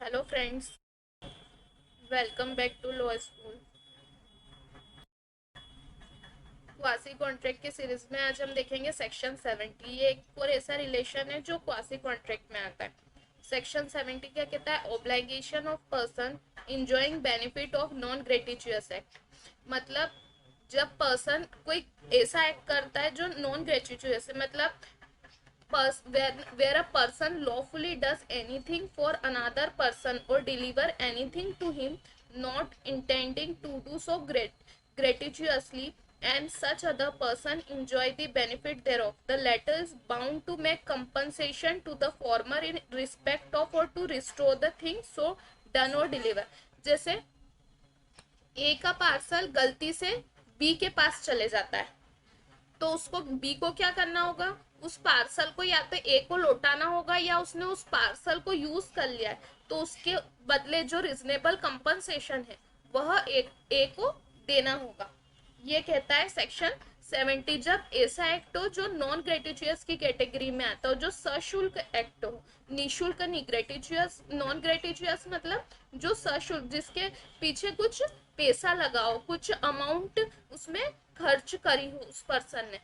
Hello friends, welcome back to law school. Quasi contract के series में आज हम देखेंगे सेक्शन 70। ये एक और ऐसा रिलेशन है जो क्वासी कॉन्ट्रैक्ट में आता है। सेक्शन 70 क्या कहता है? Obligation of person enjoying benefit of non gratuitous act. मतलब जब पर्सन कोई ऐसा एक्ट करता है जो नॉन ग्रेटिचुअस है, मतलब where a person lawfully does anything for another person or deliver anything to him, not intending to do so gratuitously, and such other person enjoy the benefit thereof. The latter is bound to make compensation to the former in respect of or to restore the thing so done or deliver. जैसे ए का parcel गलती से B के पास चले जाता है, तो उसको बी को क्या करना होगा? उस पार्सल को या तो ए को लौटाना होगा, या उसने उस पार्सल को यूज कर लिया है तो उसके बदले जो रिजनेबल कंपनसेशन है वह ए को देना होगा। ये कहता है सेक्शन 70। जब ऐसा एक्ट हो जो नॉन ग्रेटिचुअस की कैटेगरी में आता हो, जो सशुल्क एक्ट हो, निशुल्क नहीं, ग्रेटिचुअस नॉन ग्रेटिचुअस मतलब जो सशुल्क, जिसके पीछे कुछ पैसा लगाओ, कुछ अमाउंट उसमें खर्च करी हो उस पर्सन ने,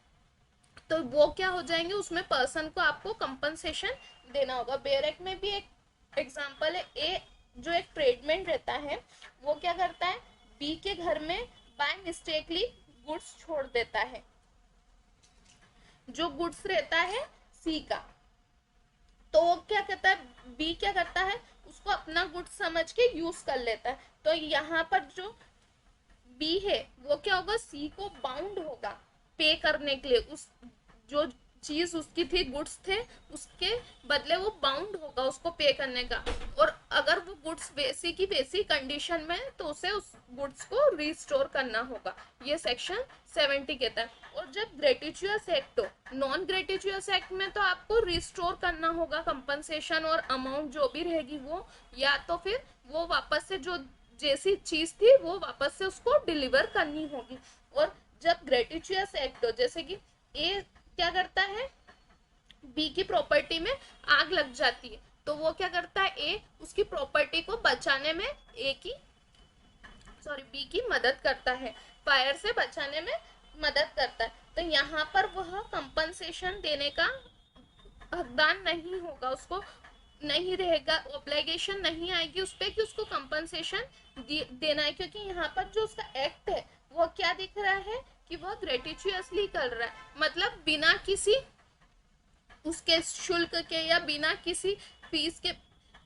तो वो क्या हो जाएंगे? उसमें पर्सन को आपको कंपनसेशन देना होगा। बेरेक में भी एक एग्जांपल है। ए जो एक ट्रेडमेंट रहता है, वो क्या करता है? बी के घर में बाय मिस्टेकली गुड्स छोड़ देता है। जो गुड्स रहता है सी का, तो वो क्या करता है? बी क्या करता है? उसको अपना गुड्स समझ के यूज कर लेता है। तो यहाँ पर जो बी है वो क्या होगा? सी को बाउंड होगा पे करने के लिए। उस जो चीज उसकी थी, गुड्स थे, उसके बदले वो बाउंड होगा उसको पे करने का। और अगर वो गुड्स वैसी की वैसी कंडीशन में है तो उसे उस गुड्स को रिस्टोर करना होगा। ये सेक्शन 70 कहता है। और जब ग्रेटिचुअस एक्ट हो, नॉन ग्रेटिचुअस एक्ट में तो आपको रिस्टोर करना होगा कंपनसेशन, और अमाउंट जो भी रहेगी वो, या तो फिर वो वापस से जो जैसी चीज थी वो वापस से उसको डिलीवर करनी होगी। और जब ग्रेटिचुअस एक्ट हो, जैसे कि ए क्या करता है? बी की प्रॉपर्टी में आग लग जाती है, तो वो क्या करता है? ए उसकी प्रॉपर्टी को बचाने में बी की मदद करता है, फायर से बचाने में मदद करता है। तो यहाँ पर वह कंपनसेशन देने का हकदार नहीं होगा, उसको नहीं रहेगा, ऑब्लिगेशन नहीं आएगी उस पर कि उसको कंपनसेशन देना है, क्योंकि यहाँ पर जो उसका एक्ट है वो क्या दिख रहा है कि वह ग्रेटिचुअसली कर रहा है। मतलब बिना किसी उसके शुल्क के या बिना किसी फीस के।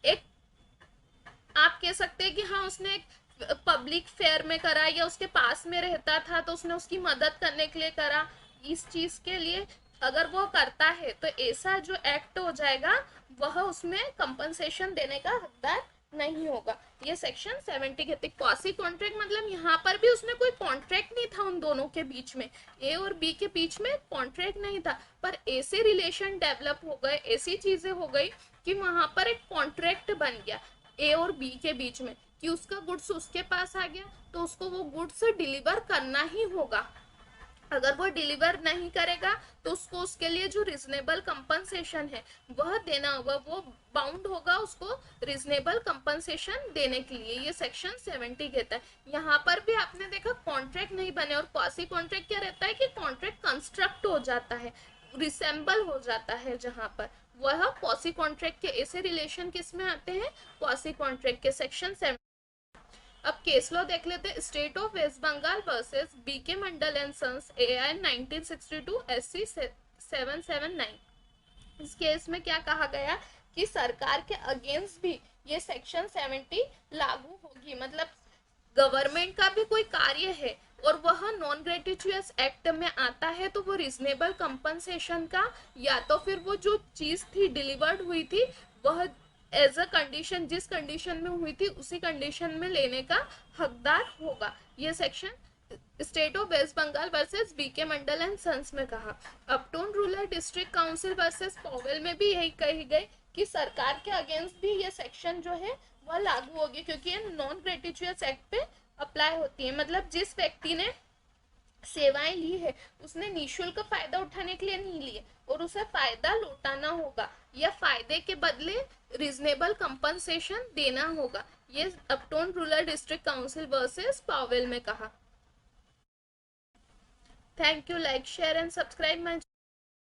एक आप कह सकते हैं कि हाँ, उसने एक पब्लिक फेयर में करा, या उसके पास में रहता था तो उसने उसकी मदद करने के लिए करा। इस चीज के लिए अगर वो करता है तो ऐसा जो एक्ट हो जाएगा वह उसमें कंपनसेशन देने का हकदार नहीं होगा। ये सेक्शन 70 कहते हैं। क्वासी कॉन्ट्रैक्ट मतलब यहाँ पर भी उसमें कोई कॉन्ट्रैक्ट नहीं था उन दोनों के बीच में, ए और बी के बीच में कॉन्ट्रैक्ट नहीं था, पर ऐसे रिलेशन डेवलप हो गए, ऐसी चीजें हो गई कि वहां पर एक कॉन्ट्रैक्ट बन गया ए और बी के बीच में, कि उसका गुड्स उसके पास आ गया तो उसको वो गुड्स डिलीवर करना ही होगा। अगर वो डिलीवर नहीं करेगा तो उसको उसके लिए जो रिजनेबल कंपनसेशन है वह देना होगा, वो बाउंड होगा उसको रिजनेबल कंपनसेशन देने के लिए। ये सेक्शन 70 कहता है। यहाँ पर भी आपने देखा कॉन्ट्रैक्ट नहीं बने, और क्वासी कॉन्ट्रैक्ट क्या रहता है कि कॉन्ट्रैक्ट कंस्ट्रक्ट हो जाता है, रिसेंबल हो जाता है। जहां पर वह क्वासी कॉन्ट्रैक्ट के ऐसे रिलेशन किस में आते हैं? क्वासी कॉन्ट्रैक्ट के सेक्शन 70। अब केस लॉ देख लेते हैं। State of waste Bengal versus BK Mandal and sons AI 1962 SC 779। इस केस में क्या कहा गया कि सरकार के अगेंस्ट भी ये सेक्शन 70 लागू होगी। मतलब गवर्नमेंट का भी कोई कार्य है और वह नॉन ग्रेटिचुअस एक्ट में आता है, तो वो रिजनेबल कंपनसेशन का, या तो फिर वो जो चीज थी डिलीवर्ड हुई थी वह एज अ कंडीशन, जिस कंडीशन में हुई थी उसी कंडीशन में लेने का हकदार होगा। ये section state of waste Bengal versus BK Mandal and sons में कहा। Upton rural district council versus Powell में भी यही कही गई कि सरकार के अगेंस्ट भी ये सेक्शन जो है वह लागू होगी, क्योंकि ये नॉन ग्रेटिचुअस एक्ट पे अप्लाई होती है। मतलब जिस व्यक्ति ने सेवाएं ली है, उसने निःशुल्क फायदा उठाने के लिए नहीं लिए, और उसे फायदा लौटाना होगा या फायदे के बदले रीजनेबल कंपनसेशन देना होगा, ये Upton rural district council versus Powell में कहा। Thank you, like share and subscribe my